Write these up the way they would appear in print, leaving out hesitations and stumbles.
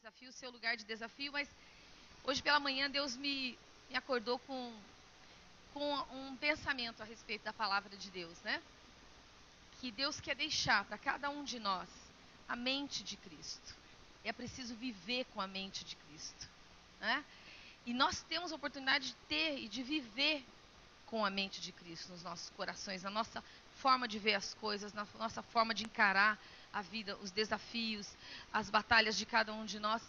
desafio, o seu lugar de desafio, mas hoje pela manhã Deus me acordou com um pensamento a respeito da palavra de Deus, né? Que Deus quer deixar para cada um de nós a mente de Cristo. É preciso viver com a mente de Cristo, né? E nós temos a oportunidade de ter e de viver com a mente de Cristo nos nossos corações, na nossa forma de ver as coisas, na nossa forma de encarar a vida, os desafios, as batalhas de cada um de nós.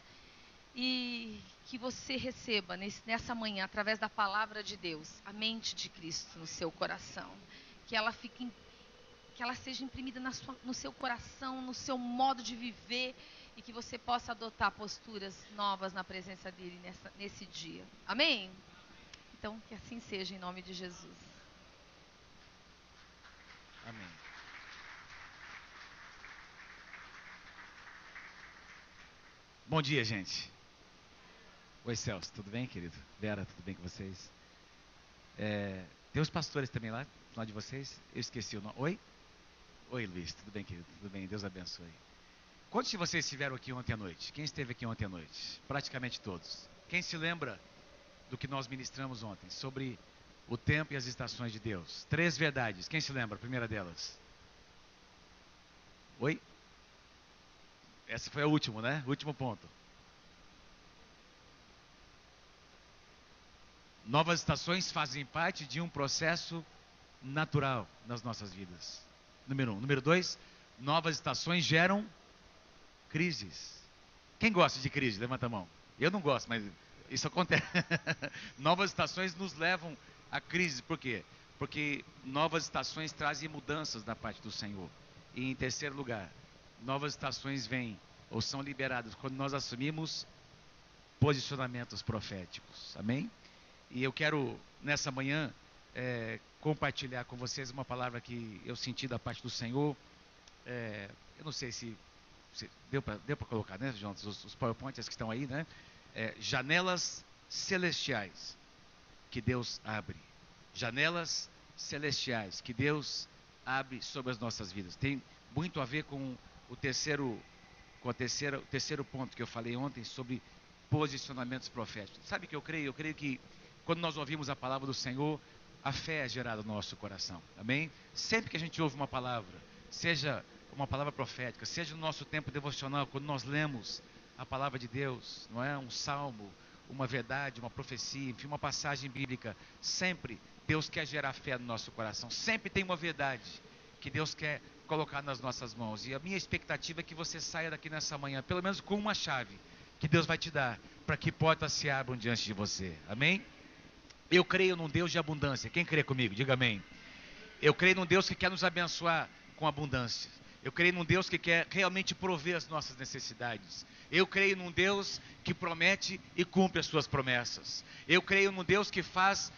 E que você receba nessa manhã, através da palavra de Deus, a mente de Cristo no seu coração. Que ela seja imprimida no seu coração, no seu modo de viver, e que você possa adotar posturas novas na presença dele nesse dia. Amém? Então, que assim seja, em nome de Jesus. Amém. Bom dia, gente. Oi, Celso, tudo bem, querido? Vera, tudo bem com vocês? Tem os pastores também lá de vocês? Eu esqueci o nome. Oi? Oi, Luiz, tudo bem, querido? Tudo bem, Deus abençoe. Quantos de vocês estiveram aqui ontem à noite? Quem esteve aqui ontem à noite? Praticamente todos. Quem se lembra do que nós ministramos ontem, sobre o tempo e as estações de Deus? 3 verdades. Quem se lembra? A primeira delas. Oi? Essa foi a última, né? O último ponto. Novas estações fazem parte de um processo natural nas nossas vidas. Número 1. Número 2, novas estações geram crises. Quem gosta de crise? Levanta a mão. Eu não gosto, mas isso acontece. Novas estações nos levam a crise. Por quê? Porque novas estações trazem mudanças da parte do Senhor. E em terceiro lugar, novas estações vêm ou são liberadas quando nós assumimos posicionamentos proféticos. Amém? E eu quero, nessa manhã, compartilhar com vocês uma palavra que eu senti da parte do Senhor. Eu não sei se deu para colocar, né, Jonas? Os PowerPoints que estão aí, né? Janelas celestiais que Deus abre. Janelas celestiais que Deus abre sobre as nossas vidas. Tem muito a ver com o terceiro ponto que eu falei ontem sobre posicionamentos proféticos. Sabe o que eu creio? Eu creio que quando nós ouvimos a palavra do Senhor, a fé é gerada no nosso coração. Amém? Sempre que a gente ouve uma palavra, seja uma palavra profética, seja no nosso tempo devocional, quando nós lemos a palavra de Deus, não é? Um salmo, uma verdade, uma profecia, enfim, uma passagem bíblica, sempre Deus quer gerar fé no nosso coração. Sempre tem uma verdade que Deus quer colocar nas nossas mãos. E a minha expectativa é que você saia daqui nessa manhã, pelo menos com uma chave que Deus vai te dar, para que portas se abram diante de você. Amém? Eu creio num Deus de abundância. Quem crê comigo? Diga amém. Eu creio num Deus que quer nos abençoar com abundância. Eu creio num Deus que quer realmente prover as nossas necessidades. Eu creio num Deus que promete e cumpre as suas promessas. Eu creio num Deus que faz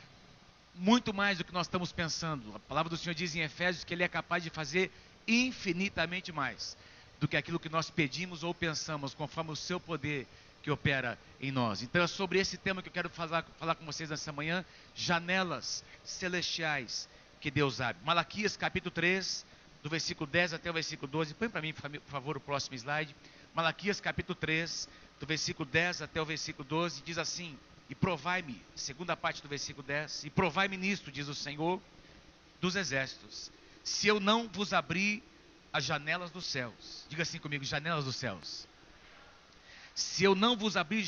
muito mais do que nós estamos pensando. A palavra do Senhor diz em Efésios que Ele é capaz de fazer infinitamente mais do que aquilo que nós pedimos ou pensamos, conforme o seu poder que opera em nós. Então é sobre esse tema que eu quero falar com vocês nessa manhã. Janelas celestiais que Deus abre. Malaquias capítulo 3, do versículo 10 até o versículo 12. Põe para mim, por favor, o próximo slide. Malaquias capítulo 3, do versículo 10 até o versículo 12, diz assim: e provai-me, segunda parte do versículo 10, e provai-me nisto, diz o Senhor dos exércitos, se eu não vos abrir as janelas dos céus. Diga assim comigo: janelas dos céus. Se eu não vos abrir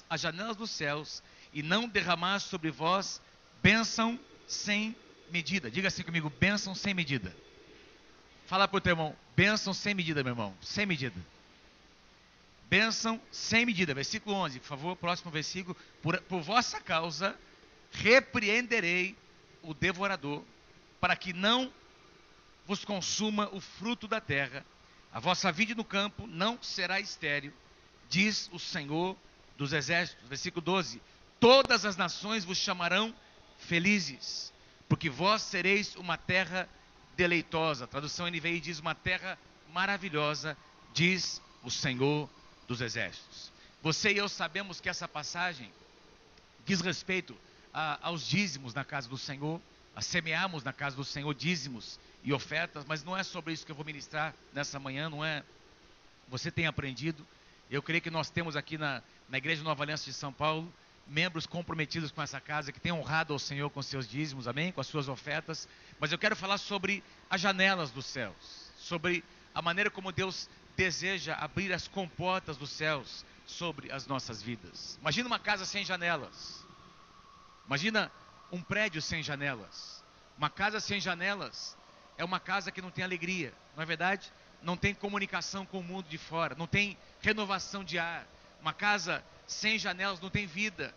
as janelas dos céus, e não derramar sobre vós bênção sem medida. Diga assim comigo: bênção sem medida. Fala para o teu irmão: bênção sem medida, meu irmão, sem medida. Bênção sem medida. Versículo 11, por favor, próximo versículo. Por vossa causa repreenderei o devorador, para que não vos consuma o fruto da terra. A vossa vide no campo não será estéril, diz o Senhor dos exércitos. Versículo 12: todas as nações vos chamarão felizes, porque vós sereis uma terra deleitosa. A tradução NVI diz: uma terra maravilhosa, diz o Senhor dos exércitos. Você e eu sabemos que essa passagem diz respeito aos dízimos na casa do Senhor, a semearmos na casa do Senhor dízimos e ofertas, mas não é sobre isso que eu vou ministrar nessa manhã, não é? Você tem aprendido, Eu creio que nós temos aqui na Igreja Nova Aliança de São Paulo, membros comprometidos com essa casa, que têm honrado ao Senhor com seus dízimos, amém? Com as suas ofertas. Mas eu quero falar sobre as janelas dos céus, sobre a maneira como Deus deseja abrir as comportas dos céus sobre as nossas vidas. Imagina uma casa sem janelas. Imagina um prédio sem janelas. Uma casa sem janelas é uma casa que não tem alegria, não é verdade? Não tem comunicação com o mundo de fora, não tem renovação de ar. Uma casa sem janelas não tem vida.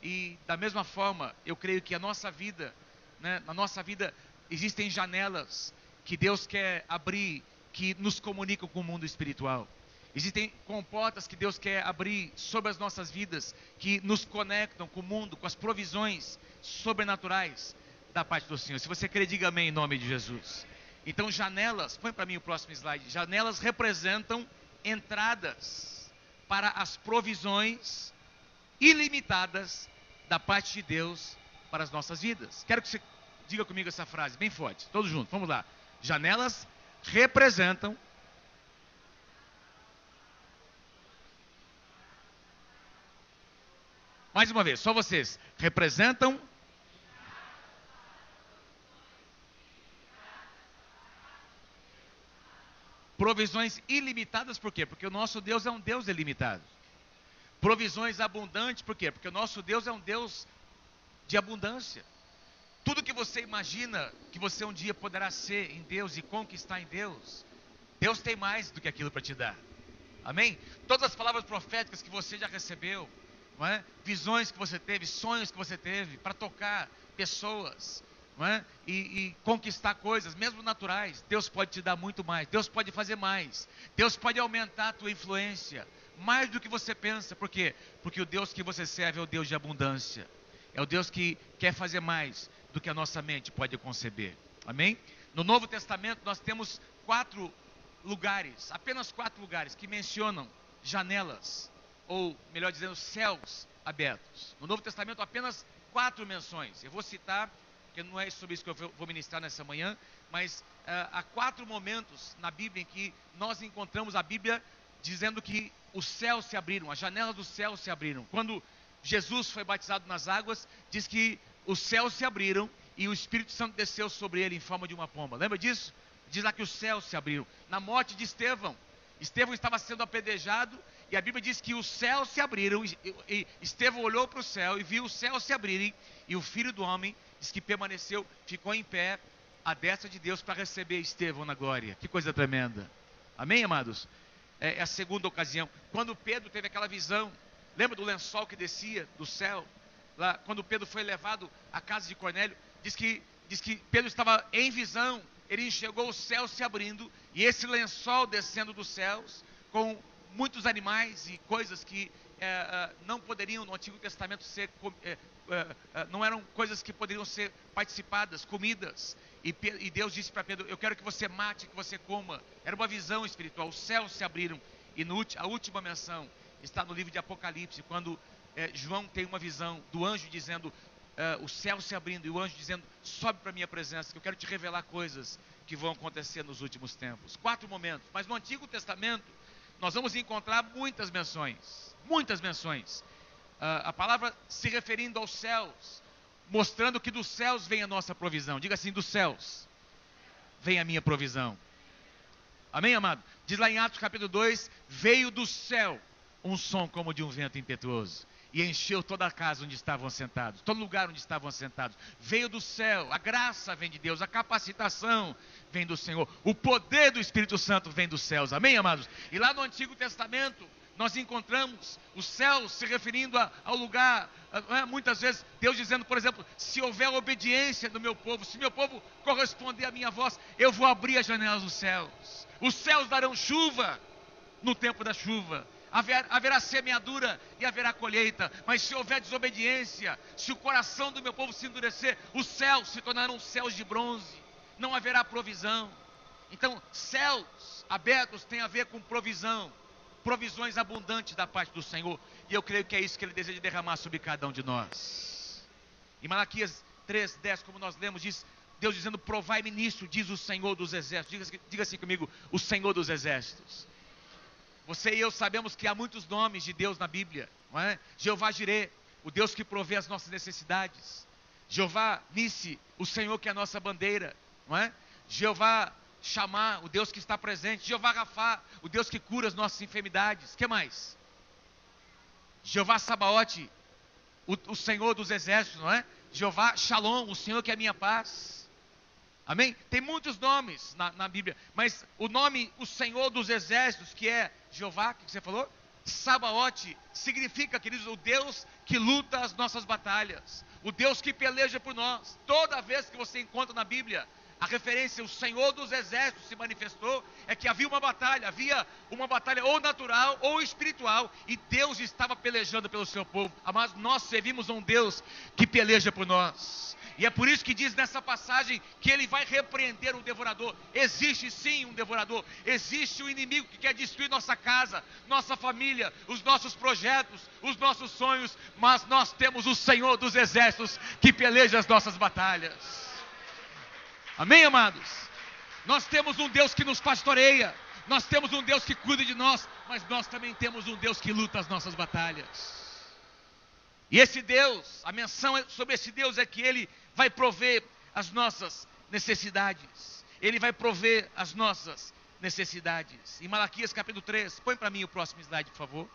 E da mesma forma, eu creio que a nossa vida, né, na nossa vida existem janelas que Deus quer abrir, que nos comunicam com o mundo espiritual. Existem comportas que Deus quer abrir sobre as nossas vidas, que nos conectam com o mundo, com as provisões sobrenaturais da parte do Senhor. Se você crê, diga amém em nome de Jesus. Então janelas, põe para mim o próximo slide. Janelas representam entradas para as provisões ilimitadas da parte de Deus para as nossas vidas. Quero que você diga comigo essa frase bem forte, todos juntos, vamos lá. Janelas representam mais uma vez, só vocês, representam provisões ilimitadas. Por quê? Porque o nosso Deus é um Deus ilimitado. Provisões abundantes, por quê? Porque o nosso Deus é um Deus de abundância. Tudo que você imagina que você um dia poderá ser em Deus e conquistar em Deus, Deus tem mais do que aquilo para te dar. Amém? Todas as palavras proféticas que você já recebeu, não é? Visões que você teve, sonhos que você teve para tocar pessoas, não é? E conquistar coisas, mesmo naturais, Deus pode te dar muito mais, Deus pode fazer mais, Deus pode aumentar a tua influência, mais do que você pensa. Por quê? Porque o Deus que você serve é o Deus de abundância, é o Deus que quer fazer mais do que a nossa mente pode conceber. Amém? No Novo Testamento nós temos 4 lugares, apenas 4 lugares que mencionam janelas, ou melhor dizendo, céus abertos. No Novo Testamento apenas 4 menções. Eu vou citar, porque não é sobre isso que eu vou ministrar nessa manhã, mas há 4 momentos na Bíblia em que nós encontramos a Bíblia dizendo que os céus se abriram, as janelas do céu se abriram. Quando Jesus foi batizado nas águas, diz que os céus se abriram e o Espírito Santo desceu sobre ele em forma de uma pomba. Lembra disso? Diz lá que os céus se abriram. Na morte de Estevão, Estevão estava sendo apedrejado e a Bíblia diz que os céus se abriram e Estevão olhou para o céu e viu os céus se abrirem e o Filho do Homem diz que permaneceu, ficou em pé à destra de Deus para receber Estevão na glória. Que coisa tremenda. Amém, amados? É a segunda ocasião. Quando Pedro teve aquela visão, lembra do lençol que descia do céu? Lá, quando Pedro foi levado à casa de Cornélio, diz que Pedro estava em visão, ele enxergou os céus se abrindo, e esse lençol descendo dos céus, com muitos animais e coisas que não poderiam no Antigo Testamento ser, não eram coisas que poderiam ser participadas, comidas, e Deus disse para Pedro, eu quero que você mate, que você coma. Era uma visão espiritual, os céus se abriram, e a última menção está no livro de Apocalipse, quando João tem uma visão do anjo dizendo, o céu se abrindo, e o anjo dizendo, sobe para a minha presença, que eu quero te revelar coisas que vão acontecer nos últimos tempos. 4 momentos, mas no Antigo Testamento, nós vamos encontrar muitas menções, a palavra se referindo aos céus, mostrando que dos céus vem a nossa provisão. Diga assim, dos céus vem a minha provisão. Amém, amado? Diz lá em Atos capítulo 2, veio do céu um som como de um vento impetuoso, e encheu toda a casa onde estavam sentados, todo lugar onde estavam sentados. Veio do céu, a graça vem de Deus, a capacitação vem do Senhor, o poder do Espírito Santo vem dos céus. Amém, amados? E lá no Antigo Testamento nós encontramos os céus se referindo ao lugar, muitas vezes Deus dizendo, por exemplo, se houver obediência do meu povo, se meu povo corresponder à minha voz, eu vou abrir as janelas dos céus. Os céus darão chuva no tempo da chuva, haverá semeadura e haverá colheita. Mas se houver desobediência, se o coração do meu povo se endurecer, os céus se tornarão céus de bronze, não haverá provisão. Então, céus abertos tem a ver com provisão, provisões abundantes da parte do Senhor, e eu creio que é isso que Ele deseja derramar sobre cada um de nós. Em Malaquias 3:10, como nós lemos, diz Deus dizendo, provai-me nisso, diz o Senhor dos exércitos. Diga assim comigo, o Senhor dos exércitos. Você e eu sabemos que há muitos nomes de Deus na Bíblia, não é? Jeová Jirê, o Deus que provê as nossas necessidades. Jeová Nissi, o Senhor que é a nossa bandeira, não é? Jeová Chamá, o Deus que está presente. Jeová Rafá, o Deus que cura as nossas enfermidades. O que mais? Jeová Sabaote, o Senhor dos exércitos, não é? Jeová Shalom, o Senhor que é a minha paz. Amém? Tem muitos nomes na Bíblia, mas o nome, o Senhor dos exércitos, que é Jeová, que você falou? Sabaote, significa, queridos, o Deus que luta as nossas batalhas, o Deus que peleja por nós. Toda vez que você encontra na Bíblia a referência, o Senhor dos exércitos se manifestou, é que havia uma batalha ou natural ou espiritual, e Deus estava pelejando pelo seu povo. Mas nós servimos a um Deus que peleja por nós. E é por isso que diz nessa passagem que ele vai repreender o devorador. Existe sim um devorador, existe um inimigo que quer destruir nossa casa, nossa família, os nossos projetos, os nossos sonhos, mas nós temos o Senhor dos exércitos que peleja as nossas batalhas. Amém, amados? Nós temos um Deus que nos pastoreia, nós temos um Deus que cuida de nós, mas nós também temos um Deus que luta as nossas batalhas. E esse Deus, a menção sobre esse Deus é que Ele vai prover as nossas necessidades. Ele vai prover as nossas necessidades. Em Malaquias capítulo 3, põe para mim o próximo slide, por favor.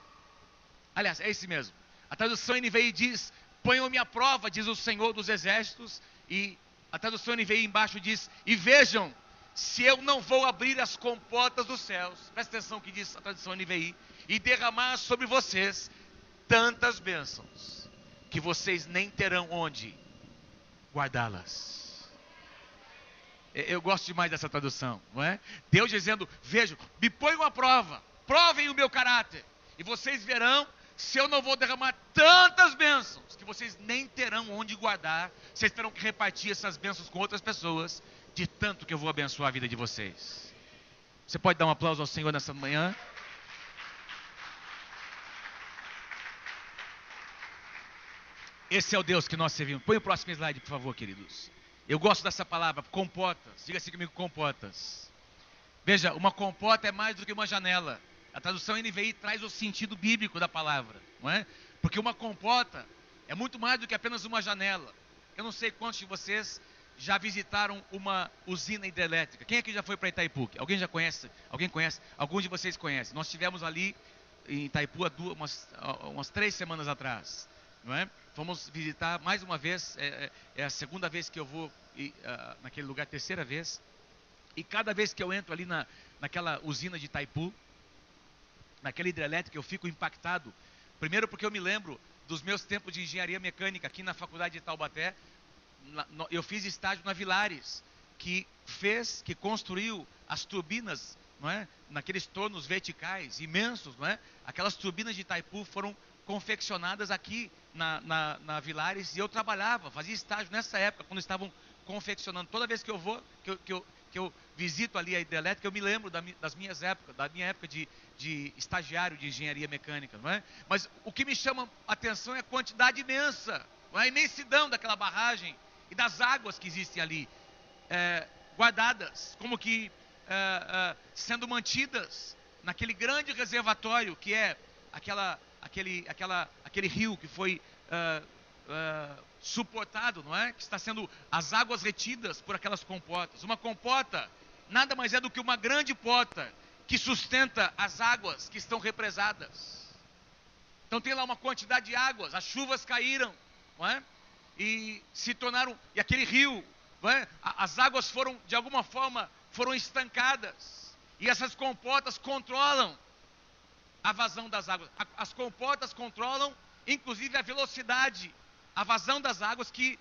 Aliás, é esse mesmo. A tradução NVI diz: ponham-me à prova, diz o Senhor dos exércitos. E a tradução NVI embaixo diz: e vejam, se eu não vou abrir as comportas dos céus. Presta atenção que diz a tradução NVI. E derramar sobre vocês tantas bênçãos, que vocês nem terão onde guardá-las. Eu gosto demais dessa tradução, não é? Deus dizendo: vejam, me ponham à prova, provem o meu caráter, e vocês verão se eu não vou derramar tantas bênçãos, que vocês nem terão onde guardar. Vocês terão que repartir essas bênçãos com outras pessoas, de tanto que eu vou abençoar a vida de vocês. Você pode dar um aplauso ao Senhor nessa manhã? Esse é o Deus que nós servimos. Põe o próximo slide, por favor, queridos. Eu gosto dessa palavra, comportas. Diga assim comigo, comportas. Veja, uma comporta é mais do que uma janela. A tradução NVI traz o sentido bíblico da palavra, não é? Porque uma comporta é muito mais do que apenas uma janela. Eu não sei quantos de vocês já visitaram uma usina hidrelétrica. Quem aqui já foi para Itaipu? Alguém já conhece? Alguém conhece? Alguns de vocês conhecem. Nós estivemos ali em Itaipu há umas 3 semanas atrás, não é? Fomos visitar mais uma vez, é a segunda vez que eu vou naquele lugar, terceira vez. E cada vez que eu entro ali naquela usina de Itaipu, naquela hidrelétrica, eu fico impactado. Primeiro porque eu me lembro dos meus tempos de engenharia mecânica aqui na faculdade de Taubaté. Eu fiz estágio na Vilares, que construiu as turbinas, não é? Naqueles tornos verticais imensos, não é? Aquelas turbinas de Itaipu foram confeccionadas aqui na Vilares, e eu trabalhava, fazia estágio nessa época, quando estavam confeccionando. Toda vez que eu vou, que eu visito ali a hidrelétrica, eu me lembro da minha época de estagiário de engenharia mecânica, não é? Mas o que me chama a atenção é a quantidade imensa, a imensidão daquela barragem e das águas que existem ali, guardadas, como que sendo mantidas naquele grande reservatório que é aquele rio que foi suportado, não é? Que está sendo as águas retidas por aquelas comportas. Uma comporta nada mais é do que uma grande porta que sustenta as águas que estão represadas. Então tem lá uma quantidade de águas, as chuvas caíram, não é? E se tornaram, e aquele rio, não é? As águas foram, de alguma forma, foram estancadas, e essas comportas controlam a vazão das águas. As comportas controlam, inclusive, a velocidade, a vazão das águas, que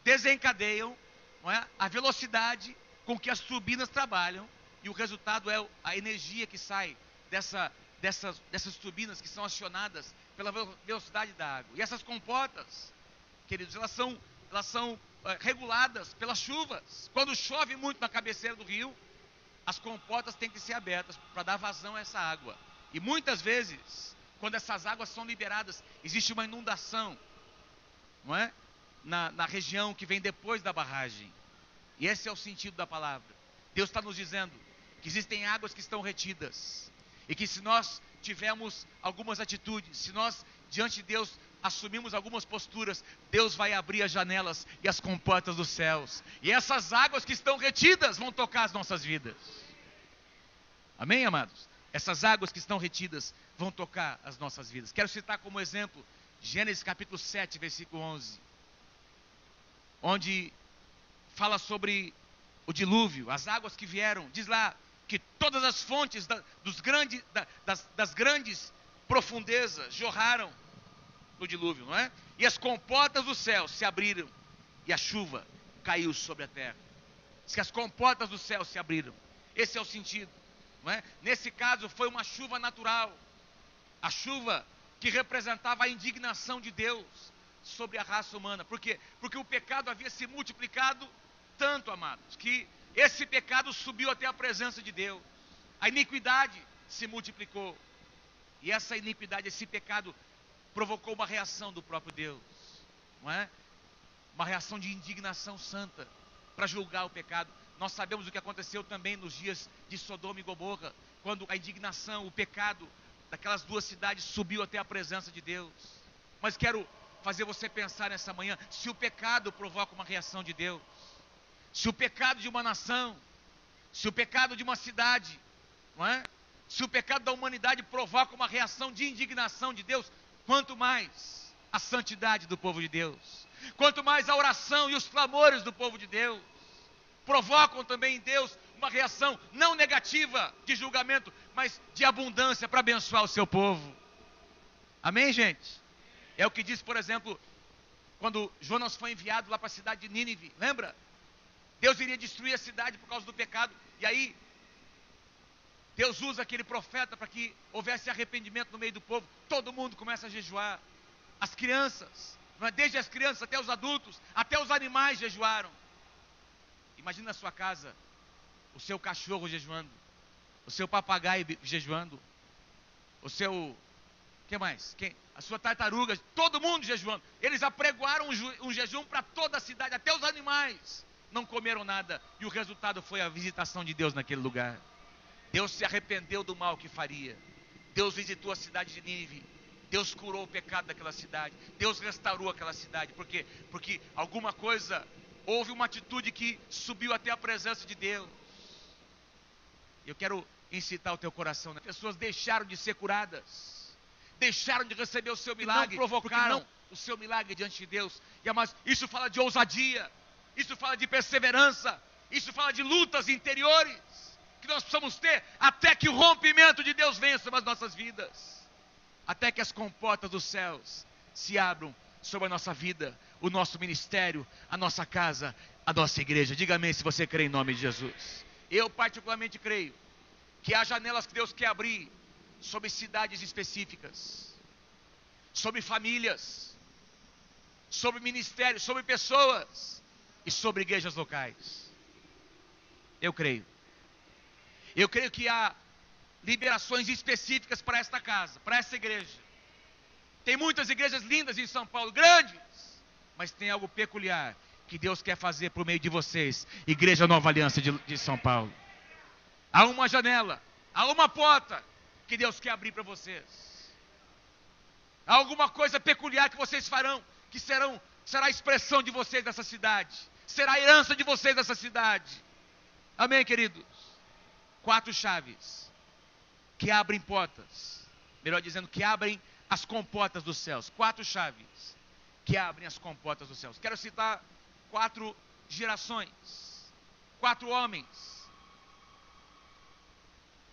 desencadeiam, não é? A velocidade com que as turbinas trabalham, e o resultado é a energia que sai dessas turbinas, que são acionadas pela velocidade da água. E essas comportas, queridos, elas são reguladas pelas chuvas. Quando chove muito na cabeceira do rio, as comportas têm que ser abertas para dar vazão a essa água. E muitas vezes, quando essas águas são liberadas, existe uma inundação, não é? Na região que vem depois da barragem. E esse é o sentido da palavra. Deus está nos dizendo que existem águas que estão retidas, E que se nós tivermos algumas atitudes, se nós diante de Deus assumimos algumas posturas, Deus vai abrir as janelas e as comportas dos céus. E essas águas que estão retidas vão tocar as nossas vidas. Amém, amados? Essas águas que estão retidas vão tocar as nossas vidas. Quero citar como exemplo Gênesis capítulo 7, versículo 11. Onde fala sobre o dilúvio, as águas que vieram. Diz lá que todas as fontes das grandes profundezas jorraram no dilúvio, não é? E as comportas do céu se abriram e a chuva caiu sobre a terra. Diz que as comportas do céu se abriram. Esse é o sentido, não é? Nesse caso foi uma chuva natural, a chuva que representava a indignação de Deus sobre a raça humana. Por quê? Porque o pecado havia se multiplicado tanto, amados, que esse pecado subiu até a presença de Deus. A iniquidade se multiplicou. E essa iniquidade, esse pecado, provocou uma reação do próprio Deus, não é? Uma reação de indignação santa para julgar o pecado. Nós sabemos o que aconteceu também nos dias de Sodoma e Gomorra, quando a indignação, o pecado daquelas duas cidades subiu até a presença de Deus. Mas quero fazer você pensar nessa manhã, se o pecado provoca uma reação de Deus, se o pecado de uma nação, se o pecado de uma cidade, não é? Se o pecado da humanidade provoca uma reação de indignação de Deus, quanto mais a santidade do povo de Deus, quanto mais a oração e os clamores do povo de Deus, provocam também em Deus uma reação não negativa de julgamento, mas de abundância para abençoar o seu povo. Amém, gente? É o que diz, por exemplo, quando Jonas foi enviado lá para a cidade de Nínive, lembra? Deus iria destruir a cidade por causa do pecado, e aí Deus usa aquele profeta para que houvesse arrependimento no meio do povo. Todo mundo começa a jejuar. As crianças, não é? Desde as crianças até os adultos, até os animais jejuaram. Imagina na sua casa, o seu cachorro jejuando, o seu papagaio jejuando, o seu, que mais? A sua tartaruga, todo mundo jejuando. Eles apregoaram um jejum para toda a cidade, até os animais não comeram nada. E o resultado foi a visitação de Deus naquele lugar. Deus se arrependeu do mal que faria. Deus visitou a cidade de Nínive. Deus curou o pecado daquela cidade. Deus restaurou aquela cidade. Por quê? Porque alguma coisa, houve uma atitude que subiu até a presença de Deus. Eu quero incitar o teu coração, né? Pessoas deixaram de ser curadas, deixaram de receber o seu milagre, não provocaram o seu milagre diante de Deus. Mas isso fala de ousadia, isso fala de perseverança, isso fala de lutas interiores que nós precisamos ter até que o rompimento de Deus venha sobre as nossas vidas, até que as comportas dos céus se abram sobre a nossa vida, o nosso ministério, a nossa casa, a nossa igreja. Diga amém se você crê em nome de Jesus. Eu particularmente creio que há janelas que Deus quer abrir sobre cidades específicas, sobre famílias, sobre ministérios, sobre pessoas e sobre igrejas locais. Eu creio. Eu creio que há liberações específicas para esta casa, para essa igreja. Tem muitas igrejas lindas em São Paulo, grandes, mas tem algo peculiar que Deus quer fazer por meio de vocês, Igreja Nova Aliança de São Paulo. Há uma janela, há uma porta que Deus quer abrir para vocês. Há alguma coisa peculiar que vocês farão, que será a expressão de vocês nessa cidade, será a herança de vocês nessa cidade. Amém, queridos? 4 chaves que abrem portas, melhor dizendo, que abrem as comportas dos céus. 4 chaves que abrem as comportas dos céus. Quero citar 4 gerações, 4 homens,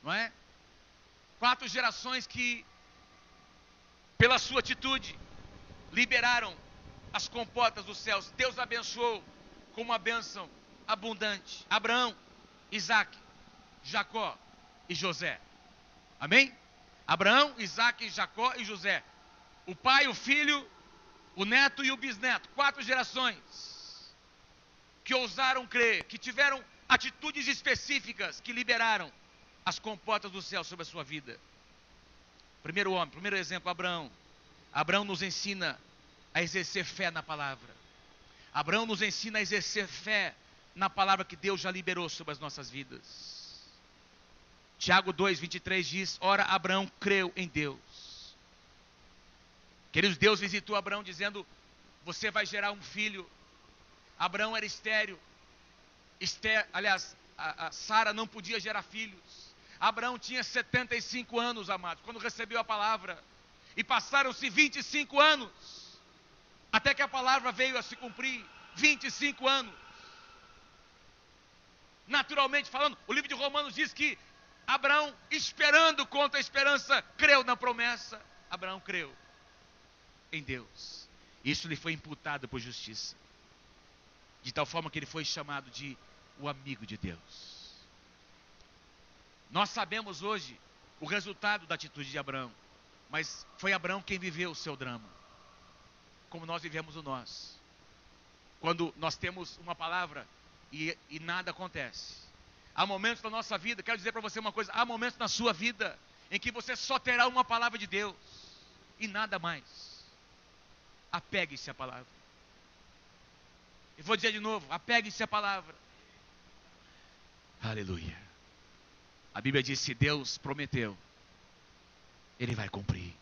não é? 4 gerações que, pela sua atitude, liberaram as comportas dos céus. Deus abençoou com uma bênção abundante. Abraão, Isaac, Jacó e José. Amém? Abraão, Isaac, Jacó e José. O pai, o filho, o neto e o bisneto. 4 gerações que ousaram crer, que tiveram atitudes específicas, que liberaram as comportas do céu sobre a sua vida. Primeiro homem, primeiro exemplo, Abraão. Abraão nos ensina a exercer fé na palavra. Abraão nos ensina a exercer fé na palavra que Deus já liberou sobre as nossas vidas. Tiago 2:23 diz: ora, Abraão creu em Deus. Queridos, Deus visitou Abraão dizendo: você vai gerar um filho. Abraão era estéril. A Sara não podia gerar filhos. Abraão tinha 75 anos, amados, quando recebeu a palavra. E passaram-se 25 anos, até que a palavra veio a se cumprir. 25 anos. Naturalmente falando, o livro de Romanos diz que Abraão, esperando contra a esperança, creu na promessa. Abraão creu em Deus. Isso lhe foi imputado por justiça. De tal forma que ele foi chamado de o amigo de Deus. Nós sabemos hoje o resultado da atitude de Abraão. Mas foi Abraão quem viveu o seu drama. Como nós vivemos o nosso. Quando nós temos uma palavra e nada acontece. Há momentos na nossa vida, quero dizer para você uma coisa, há momentos na sua vida em que você só terá uma palavra de Deus e nada mais. Apegue-se à palavra. Eu vou dizer de novo, apegue-se à palavra. Aleluia. A Bíblia diz: se Deus prometeu, Ele vai cumprir.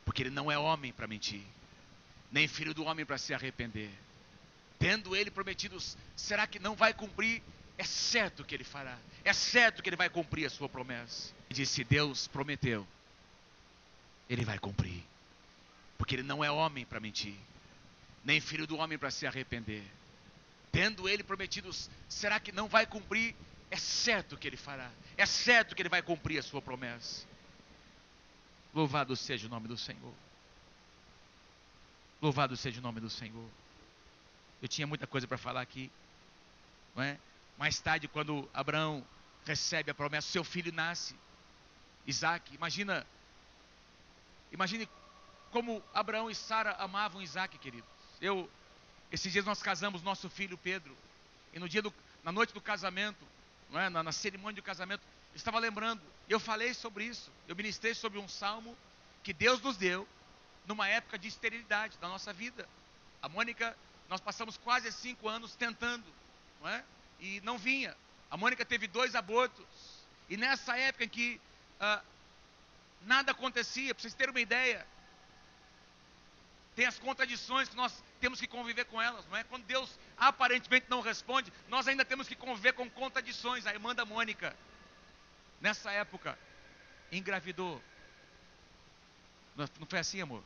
Porque Ele não é homem para mentir, nem filho do homem para se arrepender. Tendo Ele prometido, será que não vai cumprir? É certo que Ele fará. É certo que Ele vai cumprir a sua promessa. Ele diz: se Deus prometeu, Ele vai cumprir. Porque Ele não é homem para mentir, nem filho do homem para se arrepender. Tendo Ele prometido, será que não vai cumprir? É certo que Ele fará. É certo que Ele vai cumprir a sua promessa. Louvado seja o nome do Senhor. Louvado seja o nome do Senhor. Eu tinha muita coisa para falar aqui, não é? Mais tarde, quando Abraão recebe a promessa, seu filho nasce, Isaac. Imagine como Abraão e Sara amavam Isaac, queridos. Esses dias nós casamos nosso filho Pedro. E na noite do casamento, não é? na cerimônia do casamento, eu estava lembrando. Eu falei sobre isso. Eu ministrei sobre um salmo que Deus nos deu numa época de esterilidade da nossa vida. A Mônica, nós passamos quase 5 anos tentando, não é? E não vinha. A Mônica teve 2 abortos. E nessa época em que nada acontecia, para vocês terem uma ideia, tem as contradições que nós temos que conviver com elas, não é? Quando Deus aparentemente não responde, nós ainda temos que conviver com contradições. A irmã da Mônica, nessa época, engravidou. Não foi assim, amor?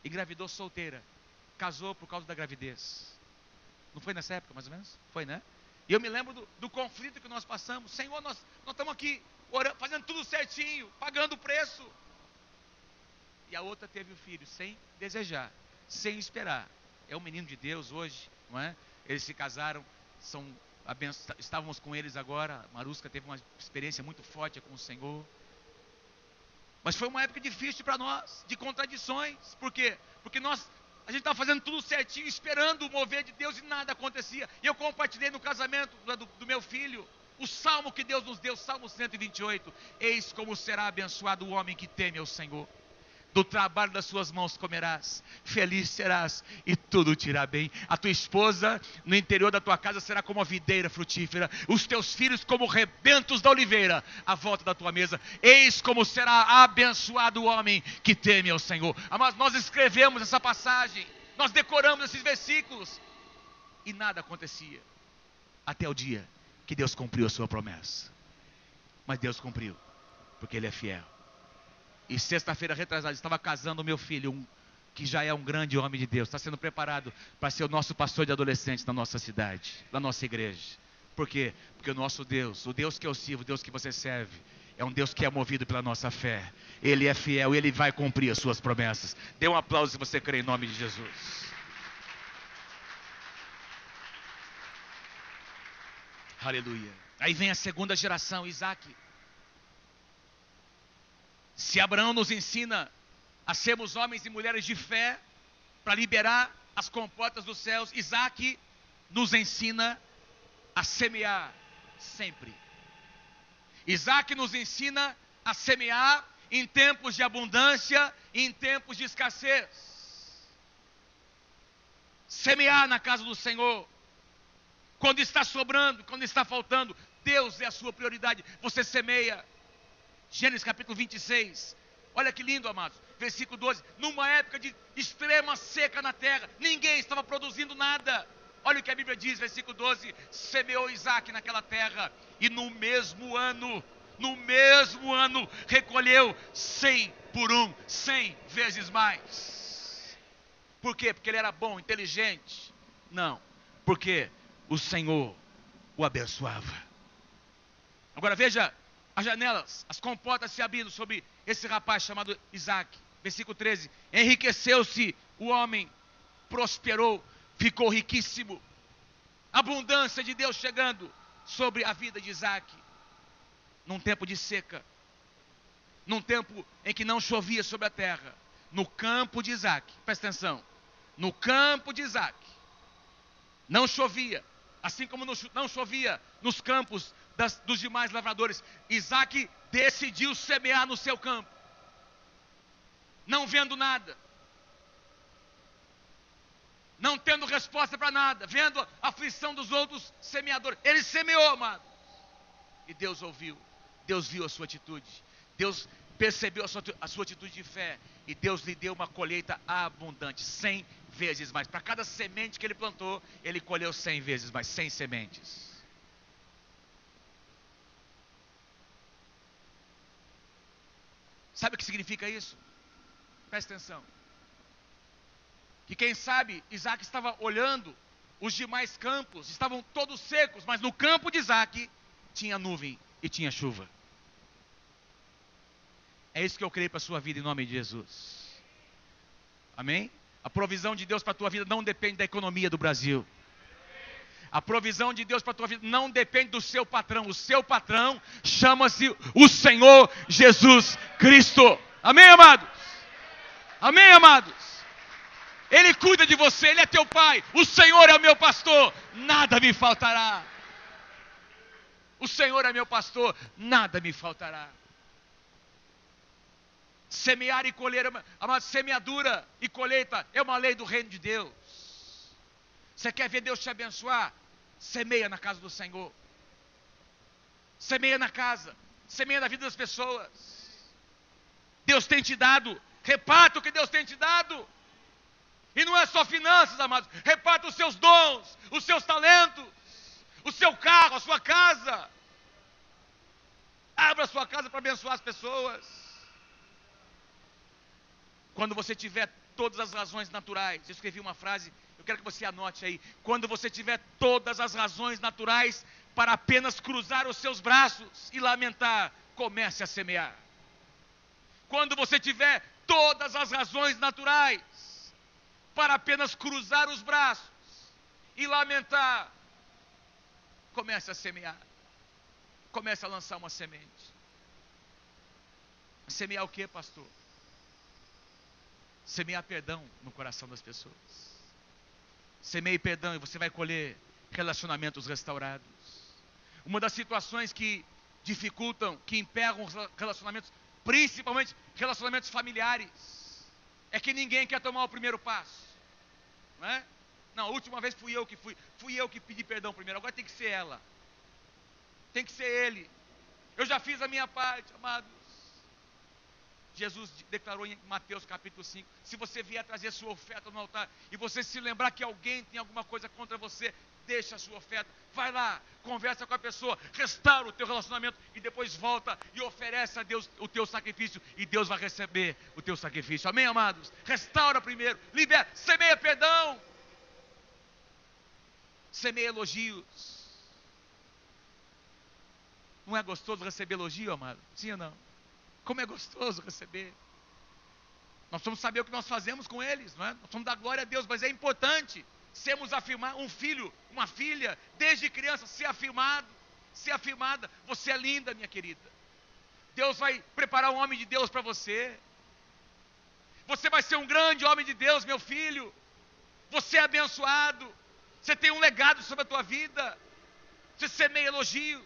Engravidou solteira. Casou por causa da gravidez. Não foi nessa época, mais ou menos? Foi, né? E eu me lembro do conflito que nós passamos. Senhor, nós estamos aqui orando, fazendo tudo certinho, pagando o preço. E a outra teve o filho sem desejar, sem esperar. É um menino de Deus hoje, não é? Eles se casaram, estávamos com eles agora. A Marusca teve uma experiência muito forte com o Senhor. Mas foi uma época difícil para nós, de contradições. Por quê? Porque a gente estava fazendo tudo certinho, esperando o mover de Deus e nada acontecia. E eu compartilhei no casamento do meu filho o salmo que Deus nos deu, Salmo 128. Eis como será abençoado o homem que teme ao Senhor. Do trabalho das suas mãos comerás, feliz serás e tudo te irá bem. A tua esposa no interior da tua casa será como a videira frutífera, os teus filhos como rebentos da oliveira à volta da tua mesa. Eis como será abençoado o homem que teme ao Senhor. Mas nós escrevemos essa passagem, nós decoramos esses versículos e nada acontecia, até o dia que Deus cumpriu a sua promessa. Mas Deus cumpriu, porque Ele é fiel. E sexta-feira retrasada, estava casando o meu filho, que já é um grande homem de Deus. Está sendo preparado para ser o nosso pastor de adolescentes na nossa cidade, na nossa igreja. Por quê? Porque o nosso Deus, o Deus que eu sirvo, o Deus que você serve, é um Deus que é movido pela nossa fé. Ele é fiel, Ele vai cumprir as suas promessas. Dê um aplauso se você crê em nome de Jesus. Aleluia. Aí vem a segunda geração, Isaac. Se Abraão nos ensina a sermos homens e mulheres de fé, para liberar as comportas dos céus, Isaac nos ensina a semear sempre. Isaac nos ensina a semear em tempos de abundância e em tempos de escassez. Semear na casa do Senhor. Quando está sobrando, quando está faltando, Deus é a sua prioridade. Você semeia. Gênesis capítulo 26. Olha que lindo, amados. Versículo 12. Numa época de extrema seca na terra, ninguém estava produzindo nada. Olha o que a Bíblia diz, versículo 12. Semeou Isaac naquela terra, e no mesmo ano, recolheu 100 por 1, 100 vezes mais. Por quê? Porque ele era bom, inteligente? Não, porque o Senhor o abençoava. Agora veja as janelas, as comportas se abrindo sobre esse rapaz chamado Isaac. Versículo 13. Enriqueceu-se o homem, prosperou, ficou riquíssimo. Abundância de Deus chegando sobre a vida de Isaac. Num tempo de seca, num tempo em que não chovia sobre a terra, no campo de Isaac, presta atenção, no campo de Isaac, não chovia, assim como não chovia nos campos dos demais lavradores. Isaac decidiu semear no seu campo, não vendo nada, não tendo resposta para nada, vendo a aflição dos outros semeadores. Ele semeou, amado, e Deus ouviu. Deus viu a sua atitude, Deus percebeu a sua atitude de fé, e Deus lhe deu uma colheita abundante, 100 vezes mais. Para cada semente que ele plantou, ele colheu 100 vezes mais, 100 sementes. Sabe o que significa isso? Presta atenção. Que quem sabe, Isaac estava olhando, os demais campos estavam todos secos, mas no campo de Isaac tinha nuvem e tinha chuva. É isso que eu creio para a sua vida em nome de Jesus. Amém? A provisão de Deus para a tua vida não depende da economia do Brasil. A provisão de Deus para a tua vida não depende do seu patrão. O seu patrão chama-se o Senhor Jesus Cristo. Amém, amados? Amém, amados? Ele cuida de você, Ele é teu pai. O Senhor é o meu pastor, nada me faltará. O Senhor é meu pastor, nada me faltará. Semear e colher, amado, semeadura e colheita é uma lei do reino de Deus. Você quer ver Deus te abençoar? Semeia na casa do Senhor. Semeia na casa, semeia na vida das pessoas. Deus tem te dado, reparta o que Deus tem te dado. E não é só finanças, amados, reparta os seus dons, os seus talentos, o seu carro, a sua casa. Abra a sua casa para abençoar as pessoas. Quando você tiver todas as razões naturais, eu escrevi uma frase, eu quero que você anote aí. Quando você tiver todas as razões naturais para apenas cruzar os seus braços e lamentar, comece a semear. Quando você tiver todas as razões naturais para apenas cruzar os braços e lamentar, comece a semear. Comece a lançar uma semente. Semear o que, pastor? Semear perdão no coração das pessoas. Semeie perdão e você vai colher relacionamentos restaurados. Uma das situações que dificultam, que emperram os relacionamentos, principalmente relacionamentos familiares, é que ninguém quer tomar o primeiro passo. Não é? Não, a última vez fui eu que pedi perdão primeiro, agora tem que ser ela. Tem que ser ele. Eu já fiz a minha parte, amados. Jesus declarou em Mateus capítulo 5, se você vier trazer sua oferta no altar, e você se lembrar que alguém tem alguma coisa contra você, deixa a sua oferta, vai lá, conversa com a pessoa, restaura o teu relacionamento, e depois volta e oferece a Deus o teu sacrifício, e Deus vai receber o teu sacrifício. Amém, amados? Restaura primeiro, libera, semeia perdão, semeia elogios. Não é gostoso receber elogio, amado? Sim ou não? Como é gostoso receber. Nós precisamos saber o que nós fazemos com eles, não é? Nós precisamos dar glória a Deus, mas é importante sermos afirmados, um filho, uma filha, desde criança, ser afirmado, ser afirmada. Você é linda, minha querida. Deus vai preparar um homem de Deus para você. Você vai ser um grande homem de Deus, meu filho. Você é abençoado. Você tem um legado sobre a tua vida. Você semeia elogios.